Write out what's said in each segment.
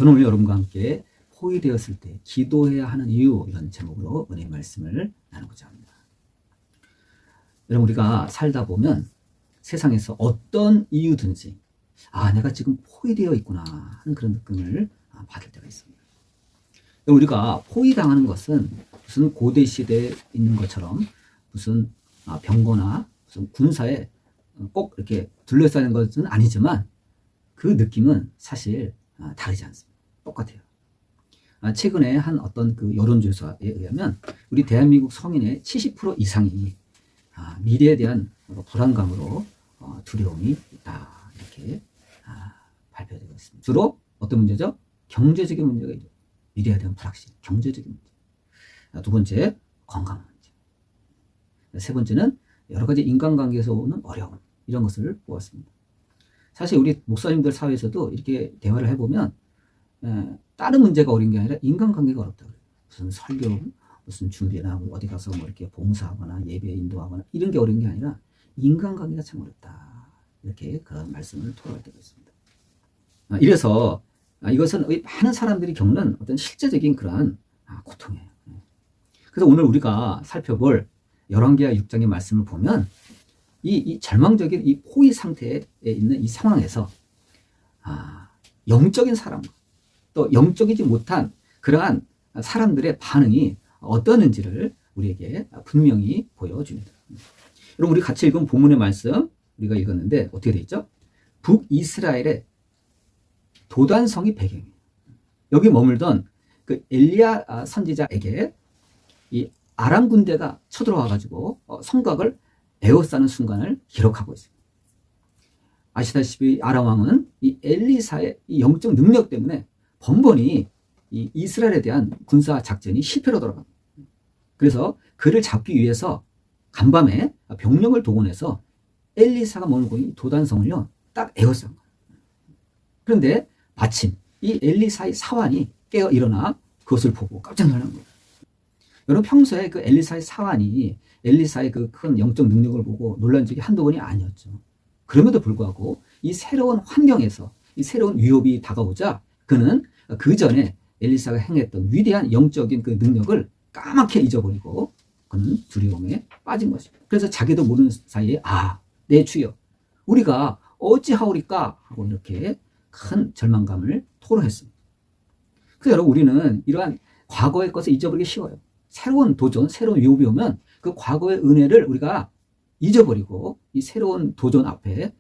저는 오늘 여러분과 함께 포위되었을 때 기도해야 하는 이유, 이런 제목으로 은혜의 말씀을 나누고자 합니다. 여러분, 우리가 살다 보면 세상에서 어떤 이유든지 내가 지금 포위되어 있구나 하는 그런 느낌을 받을 때가 있습니다. 우리가 포위당하는 것은 무슨 고대 시대에 있는 것처럼 무슨 병거나 무슨 군사에 꼭 이렇게 둘러싸이는 것은 아니지만 그 느낌은 사실 다르지 않습니다. 똑같아요. 최근에 한 어떤 그 여론조사에 의하면 우리 대한민국 서민의 70% 이상이 미래에 대한 불안감으로 두려움이 있다, 이렇게 발표되고 있습니다. 주로 어떤 문제죠? 경제적인 문제가 있죠. 미래에 대한 불확실, 경제적인 문제. 두 번째, 건강 문제. 세 번째는 여러 가지 인간관계에서 오는 어려움, 이런 것을 보았습니다. 사실 우리 목사님들 사회에서도 이렇게 대화를 해보면 다른 문제가 어려운 게 아니라 인간관계가 어렵다고 그래요. 무슨 설교, 무슨 준비나 어디 가서 뭐 이렇게 봉사하거나 예배 인도하거나 이런 게 어려운 게 아니라 인간관계가 참 어렵다, 이렇게 그런 말씀을 토로할 때가 있습니다. 이래서 이것은 많은 사람들이 겪는 어떤 실제적인 그러한 고통이에요. 그래서 오늘 우리가 살펴볼 열왕기하 6장의 말씀을 보면 이 절망적인 이 포위 상태에 있는 이 상황에서 영적인 사람, 또 영적이지 못한 그러한 사람들의 반응이 어떠는지를 우리에게 분명히 보여줍니다. 여러분, 우리 같이 읽은 본문의 말씀 우리가 읽었는데 어떻게 되어 있죠? 북이스라엘의 도단성이 배경이에요. 여기 머물던 그 엘리야 선지자에게 이 아람 군대가 쳐들어와 가지고 성곽을 에워싸는 순간을 기록하고 있습니다. 아시다시피 아람 왕은 이 엘리사의 이 영적 능력 때문에 번번이 이 이스라엘에 대한 군사 작전이 실패로 돌아갑니다. 그래서 그를 잡기 위해서 간밤에 병력을 동원해서 엘리사가 머물고 있는 도단성을요 딱 에워싼 거예요. 그런데 마침 이 엘리사의 사환이 깨어 일어나 그것을 보고 깜짝 놀란 거예요. 여러분, 평소에 그 엘리사의 사환이 엘리사의 그 큰 영적 능력을 보고 놀란 적이 한두 번이 아니었죠. 그럼에도 불구하고 이 새로운 환경에서 이 새로운 위협이 다가오자 그는 그 전에 엘리사가 행했던 위대한 영적인 그 능력을 까맣게 잊어버리고 그는 두려움에 빠진 것입니다. 그래서 자기도 모르는 사이에 내 주여, 우리가 어찌하오리까 하고 이렇게 큰 절망감을 토로했습니다. 그래서 여러분, 우리는 이러한 과거의 것을 잊어버리기 쉬워요. 새로운 도전, 새로운 위협이 오면 그 과거의 은혜를 우리가 잊어버리고 이 새로운 도전 앞에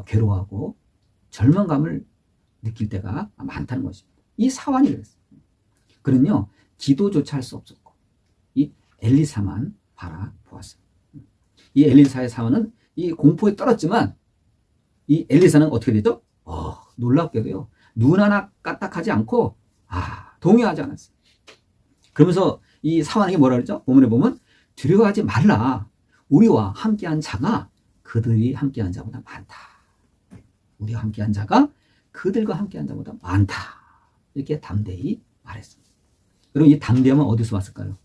괴로워하고 절망감을 느낄 때가 많다는 것입니다. 이 사환이 그랬어요. 그는요 기도조차 할 수 없었고 이 엘리사만 바라보았어요. 이 엘리사의 사환은 이 공포에 떨었지만 이 엘리사는 어떻게 되죠? 놀랍게도요 눈 하나 까딱하지 않고 동요하지 않았어요. 그러면서 이 사환에게 뭐라 그러죠? 본문에 보면 두려워하지 말라, 우리와 함께한 자가 그들이 함께한 자보다 많다. 우리와 함께한 자가 그들과 함께한 자보다 많다, 이렇게 담대히 말했습니다. 여러분, 이 담대함은 어디서 왔을까요?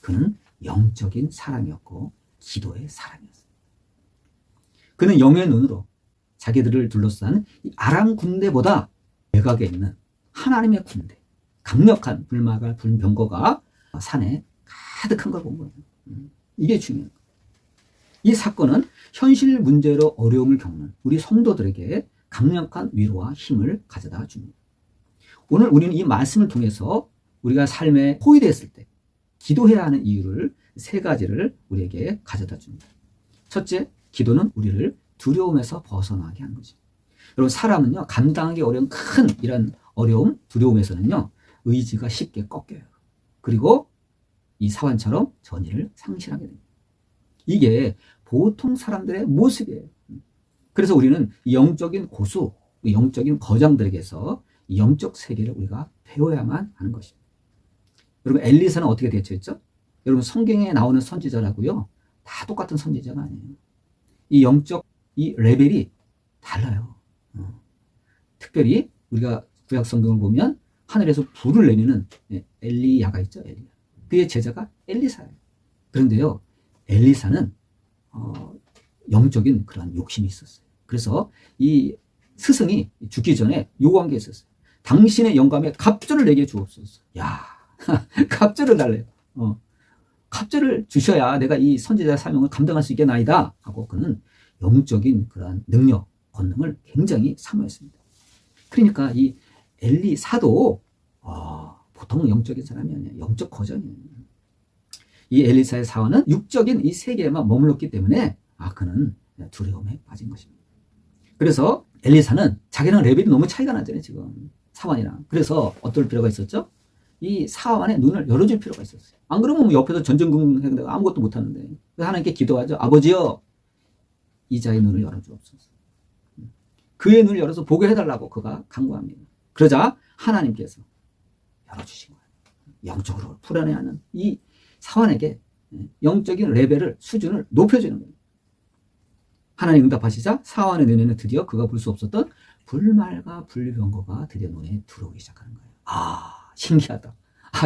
그는 영적인 사람이었고 기도의 사람이었습니다. 그는 영의 눈으로 자기들을 둘러싼 이 아람 군대보다 외곽에 있는 하나님의 군대, 강력한 불마갈 불병거가 산에 가득한 걸 본 거예요. 이게 중요한 거예요. 이 사건은 현실 문제로 어려움을 겪는 우리 성도들에게 강력한 위로와 힘을 가져다 줍니다. 오늘 우리는 이 말씀을 통해서 우리가 삶에 포위됐을 때 기도해야 하는 이유를 세 가지를 우리에게 가져다 줍니다. 첫째, 기도는 우리를 두려움에서 벗어나게 하는 거죠. 여러분, 사람은요 감당하기 어려운 큰 이런 어려움, 두려움에서는요 의지가 쉽게 꺾여요. 그리고 이 사환처럼 전의를 상실하게 됩니다. 이게 보통 사람들의 모습이에요. 그래서 우리는 영적인 고수, 영적인 거장들에게서 영적 세계를 우리가 배워야만 하는 것입니다. 여러분, 엘리사는 어떻게 대처했죠? 여러분, 성경에 나오는 선지자라고요 다 똑같은 선지자가 아니에요. 이 영적 이 레벨이 달라요. 특별히 우리가 구약 성경을 보면 하늘에서 불을 내리는 엘리야가 있죠. 엘리야. 그의 제자가 엘리사예요. 그런데요 엘리사는 영적인 그런 욕심이 있었어요. 그래서 이 스승이 죽기 전에 요구한 게 있었어요. 당신의 영감에 갑절을 내게 주옵소서. 야, 갑절을 달래요. 갑절을 주셔야 내가 이 선지자 사명을 감당할 수 있겠나이다 하고 그는 영적인 그러한 능력, 권능을 굉장히 사모했습니다. 그러니까 이 엘리사도 보통 영적인 사람이 아니에요. 영적 거정이에요. 이 엘리사의 사원은 육적인 이 세계에만 머물렀기 때문에 그는 두려움에 빠진 것입니다. 그래서 엘리사는 자기랑 레벨이 너무 차이가 나잖아요. 지금 사원이랑. 그래서 어떨 필요가 있었죠? 이 사원의 눈을 열어줄 필요가 있었어요. 안 그러면 옆에서 전전긍긍 해도 아무것도 못하는데. 그래서 하나님께 기도하죠. 아버지여, 이자의 눈을 열어주옵소서. 그의 눈을 열어서 보게 해달라고 그가 간구합니다. 그러자 하나님께서 열어주신 거예요. 영적으로 풀어내야 하는 이 사원에게 영적인 레벨을, 수준을 높여주는 거예요. 하나님 응답하시자 사원의 눈에는 드디어 그가 볼 수 없었던 불말과 불병거가 드디어 눈에 들어오기 시작하는 거예요. 신기하다.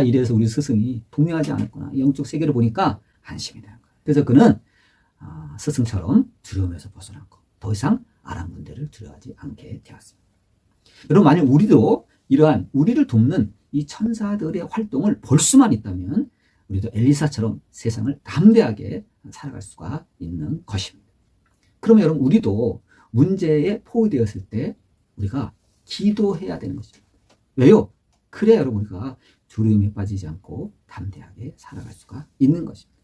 이래서 우리 스승이 동요하지 않았구나. 영적 세계를 보니까 안심이 되는 거예요. 그래서 그는 스승처럼 두려움에서 벗어났고 더 이상 아람 군대를 두려워하지 않게 되었습니다. 여러분, 만약 우리도 이러한 우리를 돕는 이 천사들의 활동을 볼 수만 있다면 우리도 엘리사처럼 세상을 담대하게 살아갈 수가 있는 것입니다. 그러면 여러분, 우리도 문제에 포위되었을 때 우리가 기도해야 되는 것입니다. 왜요? 그래야 여러분 우리가 두려움에 빠지지 않고 담대하게 살아갈 수가 있는 것입니다.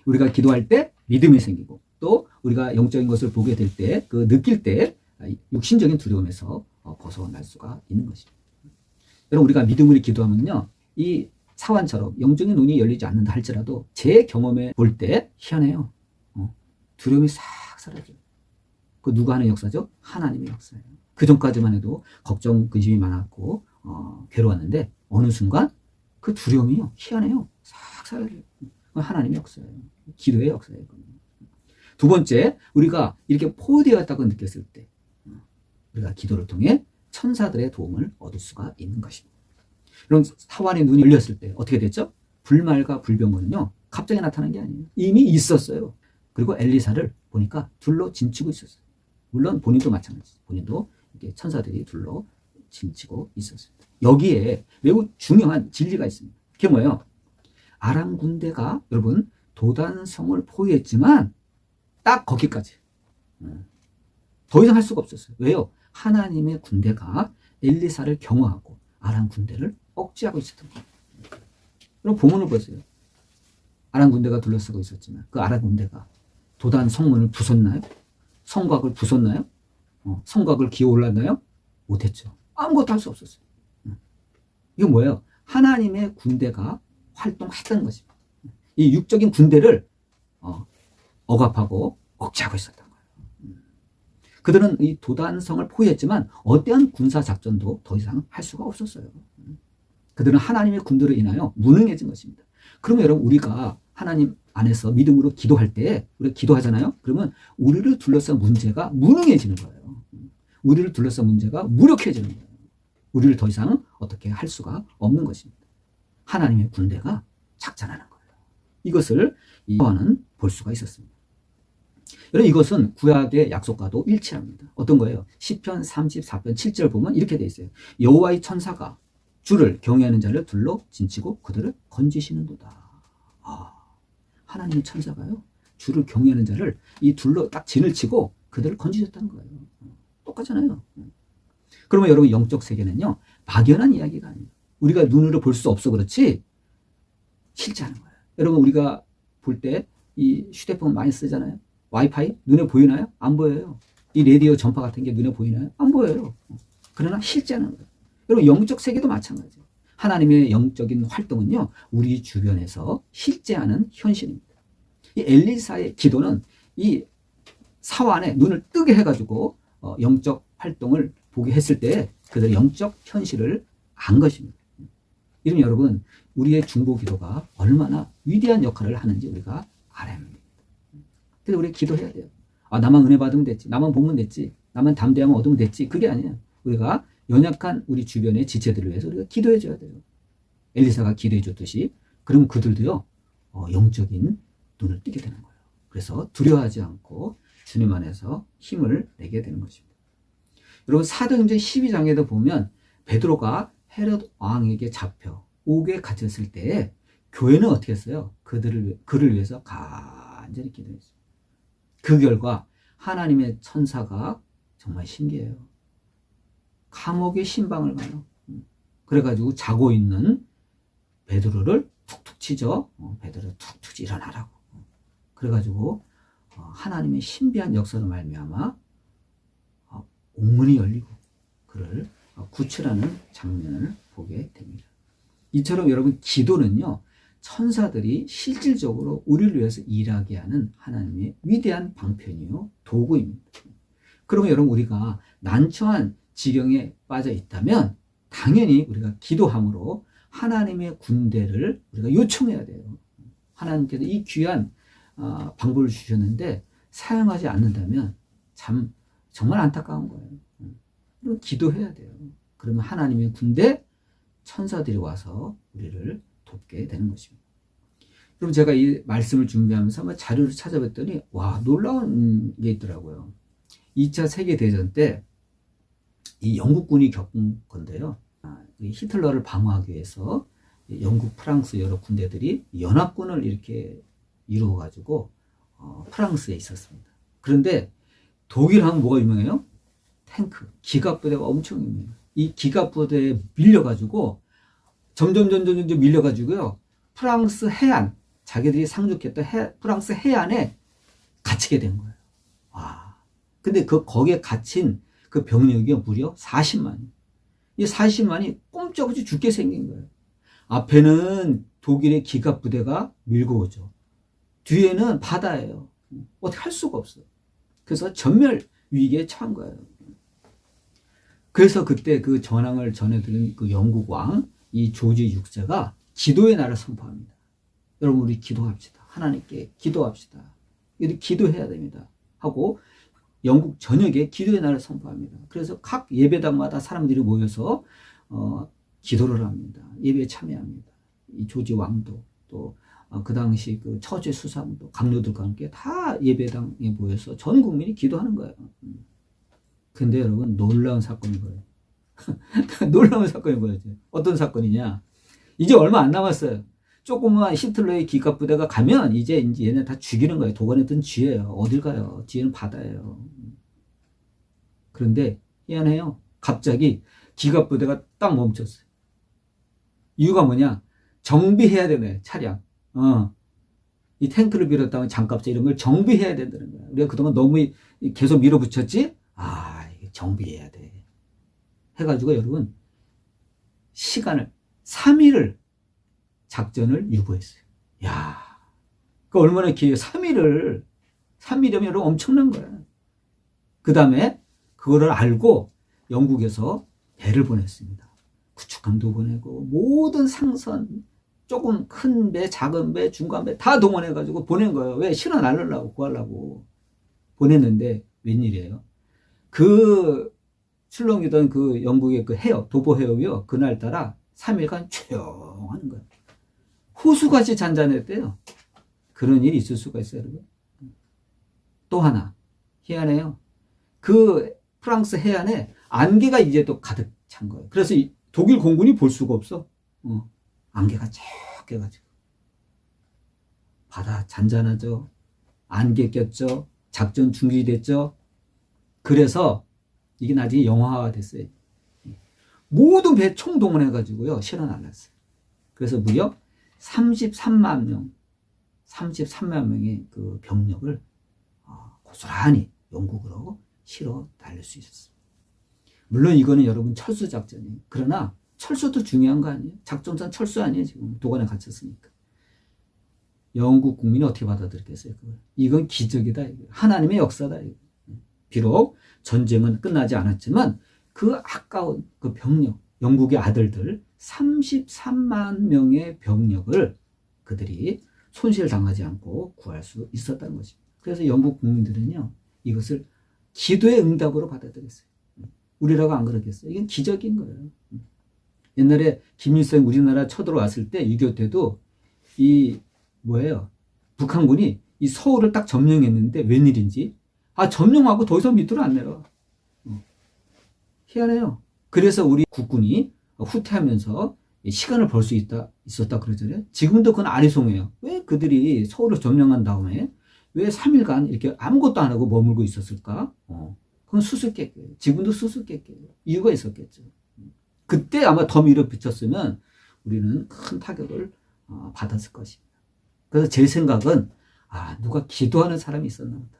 우리가 기도할 때 믿음이 생기고 또 우리가 영적인 것을 보게 될 때, 느낄 때 육신적인 두려움에서 벗어날 수가 있는 것입니다. 여러분, 우리가 믿음으로 기도하면요, 이 사환처럼 영적인 눈이 열리지 않는다 할지라도 제 경험에 볼 때 희한해요. 두려움이 싹 사라져요. 그 누가 하는 역사죠? 하나님의 역사예요. 그 전까지만 해도 걱정, 근심이 많았고 괴로웠는데 어느 순간 그 두려움이요, 희한해요. 싹 사라져요. 하나님의 역사예요. 기도의 역사예요. 두 번째, 우리가 이렇게 포위되었다고 느꼈을 때 우리가 기도를 통해 천사들의 도움을 얻을 수가 있는 것입니다. 그럼 사환의 눈이 열렸을 때 어떻게 됐죠? 불말과 불병거는요, 갑자기 나타난 게 아니에요. 이미 있었어요. 그리고 엘리사를 보니까 둘러 진치고 있었어요. 물론 본인도 마찬가지죠. 본인도 이렇게 천사들이 둘러 진치고 있었어요. 여기에 매우 중요한 진리가 있습니다. 그게 뭐예요? 아람 군대가 여러분 도단성을 포위했지만 딱 거기까지. 더 이상 할 수가 없었어요. 왜요? 하나님의 군대가 엘리사를 경호하고 아람 군대를 억제하고 있었던 거예요. 그럼 본문을 보세요. 아람 군대가 둘러싸고 있었지만 그 아람 군대가 도단 성문을 부쉈나요? 성곽을 부쉈나요? 성곽을 기어 올랐나요? 못했죠. 아무것도 할 수 없었어요. 이건 뭐예요? 하나님의 군대가 활동했던 것입니다. 이 육적인 군대를 억압하고 억제하고 있었던 거예요. 그들은 이 도단성을 포위했지만 어떠한 군사작전도 더 이상 할 수가 없었어요. 그들은 하나님의 군대로 인하여 무능해진 것입니다. 그러면 여러분, 우리가 하나님 안에서 믿음으로 기도할 때 우리가 기도하잖아요. 그러면 우리를 둘러싼 문제가 무능해지는 거예요. 우리를 둘러싼 문제가 무력해지는 거예요. 우리를 더 이상 어떻게 할 수가 없는 것입니다. 하나님의 군대가 작전하는 거예요. 이것을 요한은 볼 수가 있었습니다. 여러분, 이것은 구약의 약속과도 일치합니다. 어떤 거예요? 시편 34편 7절 보면 이렇게 되어 있어요. 여호와의 천사가 주를 경외하는 자를 둘러 진치고 그들을 건지시는도다. 하나님의 천사가요, 주를 경외하는 자를 이 둘러 딱 진을 치고 그들을 건지셨다는 거예요. 똑같잖아요. 그러면 여러분, 영적 세계는요, 막연한 이야기가 아니에요. 우리가 눈으로 볼 수 없어 그렇지 실제하는 거예요. 여러분, 우리가 볼 때 이 휴대폰 많이 쓰잖아요. 와이파이 눈에 보이나요? 안 보여요. 이 라디오 전파 같은 게 눈에 보이나요? 안 보여요. 그러나 실제하는 거예요. 여러분, 영적 세계도 마찬가지예요. 하나님의 영적인 활동은요, 우리 주변에서 실제하는 현실입니다. 이 엘리사의 기도는 이 사환의 눈을 뜨게 해가지고 영적 활동을 보게 했을 때 그들의 영적 현실을 안 것입니다. 이러면 여러분, 우리의 중보 기도가 얼마나 위대한 역할을 하는지 우리가 알아야 합니다. 그래서 우리 기도해야 돼요. 나만 은혜 받으면 됐지, 나만 복면 됐지, 나만 담대하면 얻으면 됐지. 그게 아니에요. 우리가 연약한 우리 주변의 지체들을 위해서 우리가 기도해 줘야 돼요. 엘리사가 기도해 줬듯이. 그러면 그들도요, 영적인 눈을 뜨게 되는 거예요. 그래서 두려워하지 않고 주님 안에서 힘을 내게 되는 것입니다. 여러분, 사도행전 12장에도 보면 베드로가 헤롯 왕에게 잡혀 옥에 갇혔을 때 교회는 어떻게 했어요? 그를 위해서 간절히 기도했어요. 그 결과 하나님의 천사가 정말 신기해요. 감옥에 신방을 가요. 그래가지고 자고 있는 베드로를 툭툭 치죠. 베드로 툭툭 일어나라고. 그래가지고 하나님의 신비한 역사로 말미암아 옥문이 열리고 그를 구출하는 장면을 보게 됩니다. 이처럼 여러분 기도는요, 천사들이 실질적으로 우리를 위해서 일하게 하는 하나님의 위대한 방편이요 도구입니다. 그러면 여러분 우리가 난처한 지경에 빠져 있다면 당연히 우리가 기도함으로 하나님의 군대를 우리가 요청해야 돼요. 하나님께서 이 귀한 방법을 주셨는데 사용하지 않는다면 참 정말 안타까운 거예요. 그럼 기도해야 돼요. 그러면 하나님의 군대 천사들이 와서 우리를 돕게 되는 것입니다. 그럼 제가 이 말씀을 준비하면서 한번 자료를 찾아봤더니 와, 놀라운 게 있더라고요. 2차 세계대전 때 이 영국군이 겪은 건데요. 히틀러를 방어하기 위해서 영국, 프랑스 여러 군대들이 연합군을 이렇게 이루어가지고 프랑스에 있었습니다. 그런데 독일 하면 뭐가 유명해요? 탱크, 기갑부대가 엄청 유명해요. 이 기갑부대에 밀려가지고 점점 밀려가지고요. 프랑스 해안, 자기들이 상륙했던 프랑스 해안에 갇히게 된 거예요. 와. 근데 거기에 갇힌 그 병력이 무려 40만이. 이 40만이 꼼짝없이 죽게 생긴 거예요. 앞에는 독일의 기갑부대가 밀고 오죠. 뒤에는 바다예요. 어떻게 할 수가 없어요. 그래서 전멸 위기에 처한 거예요. 그래서 그때 그 전황을 전해드린 그 영국 왕, 이 조지 6세가 기도의 날을 선포합니다. 여러분, 우리 기도합시다. 하나님께 기도합시다. 우리 기도해야 됩니다. 하고 영국 전역에 기도의 날을 선포합니다. 그래서 각 예배당마다 사람들이 모여서 기도를 합니다. 예배에 참여합니다. 이 조지 왕도 또 그 당시 그 처제 수상도 강요들과 함께 다 예배당에 모여서 전 국민이 기도하는 거예요. 근데 여러분 놀라운 사건이 벌어요. 놀라운 사건이 벌어져요. 어떤 사건이냐? 이제 얼마 안 남았어요. 조금만 히틀러의 기갑부대가 가면 이제 얘네 다 죽이는 거예요. 도관했던 쥐예요. 어딜 가요? 쥐는 바다예요. 그런데 희한해요. 갑자기 기갑부대가 딱 멈췄어요. 이유가 뭐냐? 정비해야 되네, 차량. 이 탱크를 비롯한 장갑차 이런 걸 정비해야 된다는 거야. 우리가 그동안 너무 계속 밀어붙였지? 이게 정비해야 돼. 해가지고 여러분, 시간을, 3일을 작전을 유보했어요. 야, 그 얼마나 기회예요. 3일이면 여러분 엄청난 거야. 그 다음에 그거를 알고 영국에서 배를 보냈습니다. 구축함도 보내고 모든 상선, 조금 큰 배, 작은 배, 중간 배 다 동원해가지고 보낸 거예요. 왜? 신원 알려고 구하려고 보냈는데 웬일이에요? 그 출렁이던 그 영국의 그 해협, 도보 해협이요. 그날따라 3일간 조용하는 거예요. 호수같이 잔잔했대요. 그런 일이 있을 수가 있어요, 여러분. 또 하나 희한해요. 그 프랑스 해안에 안개가 이제 또 가득 찬 거예요. 그래서 독일 공군이 볼 수가 없어. 안개가 쫙 껴가지고 바다 잔잔하죠. 안개 꼈죠. 작전 중지됐죠. 그래서 이게 나중에 영화화 됐어요. 모든 배 총동원해가지고요 실어 날랐어요. 그래서 무려 33만 명의 그 병력을 고스란히 영국으로 실어 날릴 수 있었어요. 물론 이거는 여러분 철수 작전이에요. 그러나 철수도 중요한 거 아니에요? 작전상 철수 아니에요? 지금 도관에 갇혔으니까. 영국 국민이 어떻게 받아들였겠어요? 그걸. 이건 기적이다. 하나님의 역사다. 비록 전쟁은 끝나지 않았지만 그 아까운 그 병력, 영국의 아들들 33만 명의 병력을 그들이 손실 당하지 않고 구할 수 있었다는 것입니다. 그래서 영국 국민들은요, 이것을 기도의 응답으로 받아들였어요. 우리라고 안 그러겠어요? 이건 기적인 거예요. 옛날에 김일성 우리나라 쳐들어왔을 때 6.25 때도 북한군이 이 서울을 딱 점령했는데 웬일인지 점령하고 더 이상 밑으로 안 내려와. 희한해요. 그래서 우리 국군이 후퇴하면서 시간을 벌 수 있었다 그러잖아요. 지금도 그건 아리송해요. 왜 그들이 서울을 점령한 다음에 왜 3일간 이렇게 아무것도 안 하고 머물고 있었을까? 그건 수수께끼예요. 지금도 수수께끼예요. 이유가 있었겠죠. 그때 아마 더 밀어붙였으면 우리는 큰 타격을 받았을 것입니다. 그래서 제 생각은 누가 기도하는 사람이 있었나 보다.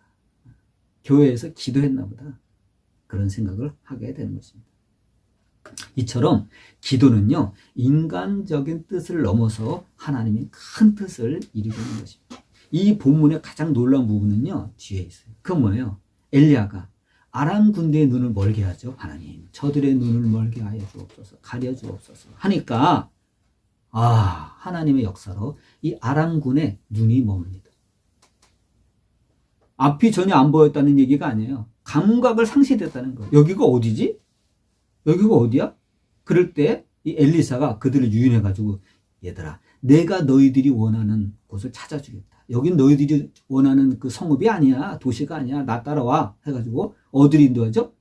교회에서 기도했나 보다. 그런 생각을 하게 되는 것입니다. 이처럼 기도는요, 인간적인 뜻을 넘어서 하나님의 큰 뜻을 이루는 것입니다. 이 본문의 가장 놀라운 부분은요, 뒤에 있어요. 그건 뭐예요? 엘리야가 아람 군대의 눈을 멀게 하죠. 하나님, 저들의 눈을 멀게 하여 주옵소서, 가려 주옵소서 하니까 하나님의 역사로 이 아람군의 눈이 멉니다. 앞이 전혀 안 보였다는 얘기가 아니에요. 감각을 상실했다는 거예요. 여기가 어디지? 여기가 어디야? 그럴 때 이 엘리사가 그들을 유인해가지고, 얘들아, 내가 너희들이 원하는 곳을 찾아주겠다. 여긴 너희들이 원하는 그 성읍이 아니야. 도시가 아니야. 나 따라와. 해가지고 어디를 인도하죠?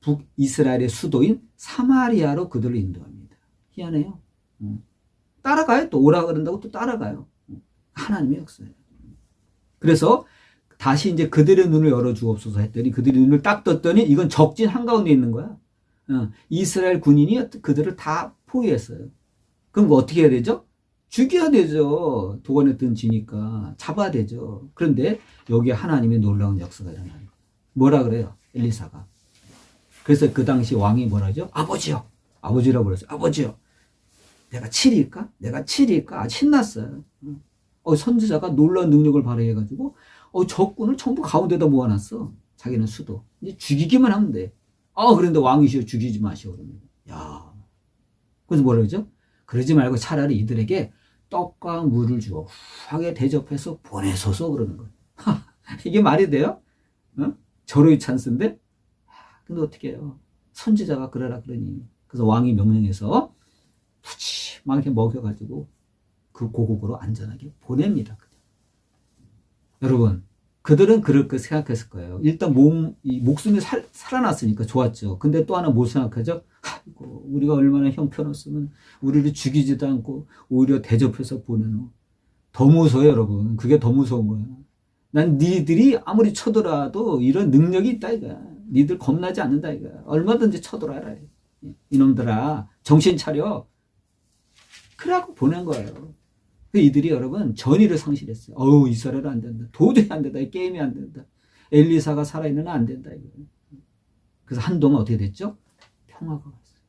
북이스라엘의 수도인 사마리아로 그들을 인도합니다. 희한해요. 따라가요. 또 오라 그런다고 또 따라가요. 하나님의 역사예요. 그래서 다시 이제 그들의 눈을 열어주옵소서 했더니 그들의 눈을 딱 떴더니 이건 적진 한가운데 있는 거야. 이스라엘 군인이 그들을 다 포위했어요. 그럼 뭐 어떻게 해야 되죠? 죽여야 되죠. 도관에 든 쥐니까 잡아야 되죠. 그런데 여기에 하나님의 놀라운 역사가 일어나는 거예요. 뭐라 그래요? 엘리사가. 그래서 그 당시 왕이 뭐라죠? 아버지요. 아버지라고 그랬어요. 아버지요. 내가 7위일까? 내가 7위일까? 신났어요. 선지자가 놀라운 능력을 발휘해가지고 적군을 전부 가운데다 모아놨어. 자기는 수도. 이제 죽이기만 하면 돼. 그런데 왕이시여 죽이지 마시오. 그러면. 야. 그래서 뭐라 그러죠? 그러지 말고 차라리 이들에게 떡과 물을 주어 후하게 대접해서 보내소서 그러는 거예요. 이게 말이 돼요? 절호의 찬스인데? 근데 어떻게 해요? 선지자가 그러라 그러니. 그래서 왕이 명령해서 푸짐하게 먹여가지고 그 고국으로 안전하게 보냅니다. 여러분, 그들은 그렇게 생각했을 거예요. 일단 목숨이 살아났으니까 좋았죠. 근데 또 하나 뭐 생각하죠? 아이고, 우리가 얼마나 형편없으면 우리를 죽이지도 않고 오히려 대접해서 보내노. 더 무서워요, 여러분. 그게 더 무서운 거예요. 난 니들이 아무리 쳐들어도 이런 능력이 있다 이거야. 니들 겁나지 않는다 이거야. 얼마든지 쳐들어라. 이놈들아, 정신 차려. 그러고 보낸 거예요. 이들이 여러분 전의를 상실했어요. 이스라엘 안 된다. 도저히 안 된다. 이 게임이 안 된다. 엘리사가 살아있는 안 된다. 이거. 그래서 한동안 어떻게 됐죠? 평화가 왔어요.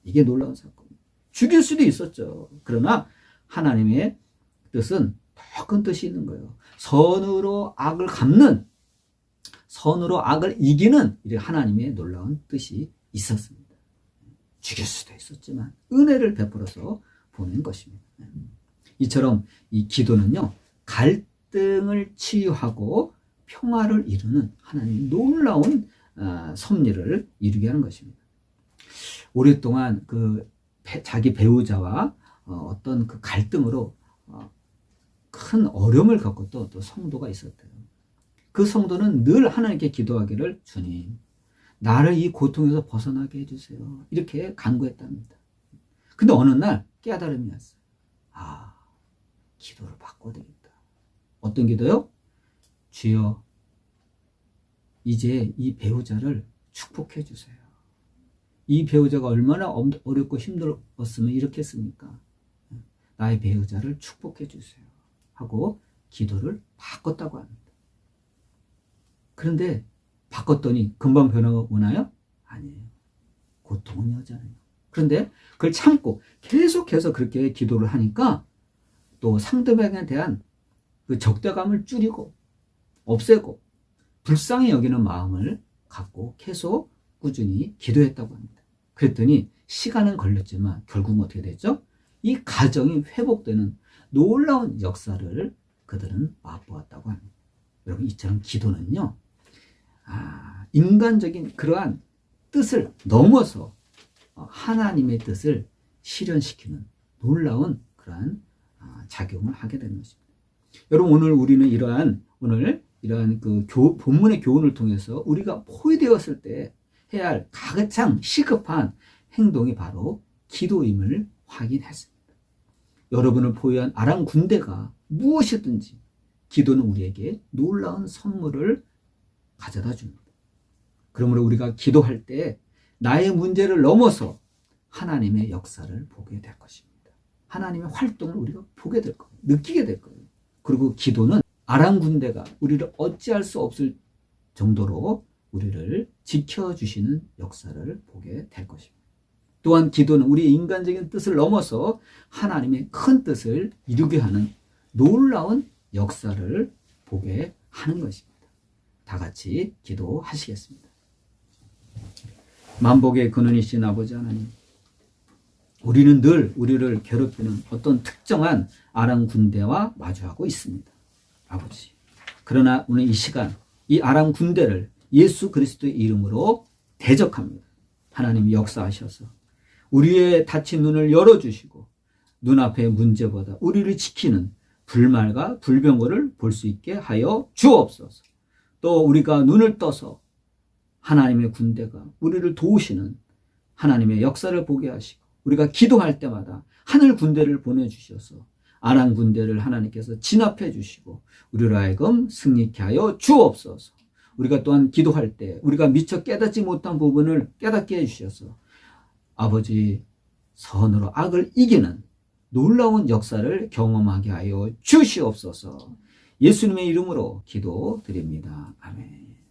이게 놀라운 사건입니다. 죽일 수도 있었죠. 그러나 하나님의 뜻은 더 큰 뜻이 있는 거예요. 선으로 악을 갚는, 선으로 악을 이기는 하나님의 놀라운 뜻이 있었습니다. 죽일 수도 있었지만 은혜를 베풀어서 보낸 것입니다. 이처럼 이 기도는요, 갈등을 치유하고 평화를 이루는 하나님의 놀라운 섭리를 이루게 하는 것입니다. 오랫동안 자기 배우자와 어떤 그 갈등으로 큰 어려움을 겪고 또 성도가 있었대요. 그 성도는 늘 하나님께 기도하기를, 주님, 나를 이 고통에서 벗어나게 해주세요. 이렇게 간구했답니다. 근데 어느 날 깨달음이 왔어요. 기도를 바꿔야 되겠다. 어떤 기도요? 주여, 이제 이 배우자를 축복해 주세요. 이 배우자가 얼마나 어렵고 힘들었으면 이렇게 했습니까? 나의 배우자를 축복해 주세요. 하고 기도를 바꿨다고 합니다. 그런데 바꿨더니 금방 변화가 오나요? 아니에요. 고통은 여전해요. 그런데 그걸 참고 계속해서 그렇게 기도를 하니까 또 상대방에 대한 그 적대감을 줄이고 없애고 불쌍히 여기는 마음을 갖고 계속 꾸준히 기도했다고 합니다. 그랬더니 시간은 걸렸지만 결국은 어떻게 됐죠? 이 가정이 회복되는 놀라운 역사를 그들은 맛보았다고 합니다. 여러분, 이처럼 기도는요, 인간적인 그러한 뜻을 넘어서 하나님의 뜻을 실현시키는 놀라운 그러한 작용을 하게 되는 것입니다. 여러분, 오늘 우리는 이러한 그 본문의 교훈을 통해서 우리가 포위되었을 때 해야 할 가장 시급한 행동이 바로 기도임을 확인했습니다. 여러분을 보유한 아람 군대가 무엇이든지 기도는 우리에게 놀라운 선물을 가져다 줍니다. 그러므로 우리가 기도할 때 나의 문제를 넘어서 하나님의 역사를 보게 될 것입니다. 하나님의 활동을 우리가 보게 될 거예요. 느끼게 될 거예요. 그리고 기도는 아람 군대가 우리를 어찌할 수 없을 정도로 우리를 지켜주시는 역사를 보게 될 것입니다. 또한 기도는 우리의 인간적인 뜻을 넘어서 하나님의 큰 뜻을 이루게 하는 놀라운 역사를 보게 하는 것입니다. 다 같이 기도하시겠습니다. 만복의 근원이신 아버지 하나님, 우리는 늘 우리를 괴롭히는 어떤 특정한 아람 군대와 마주하고 있습니다. 아버지, 그러나 오늘 이 시간 이 아람 군대를 예수 그리스도의 이름으로 대적합니다. 하나님 역사하셔서 우리의 닫힌 눈을 열어주시고 눈앞의 문제보다 우리를 지키는 불말과 불병거를 볼 수 있게 하여 주옵소서. 또 우리가 눈을 떠서 하나님의 군대가 우리를 도우시는 하나님의 역사를 보게 하시고 우리가 기도할 때마다 하늘 군대를 보내주셔서 아람 군대를 하나님께서 진압해 주시고 우리로 하여금 승리케 하여 주옵소서. 우리가 또한 기도할 때 우리가 미처 깨닫지 못한 부분을 깨닫게 해주셔서 아버지 선으로 악을 이기는 놀라운 역사를 경험하게 하여 주시옵소서. 예수님의 이름으로 기도드립니다. 아멘.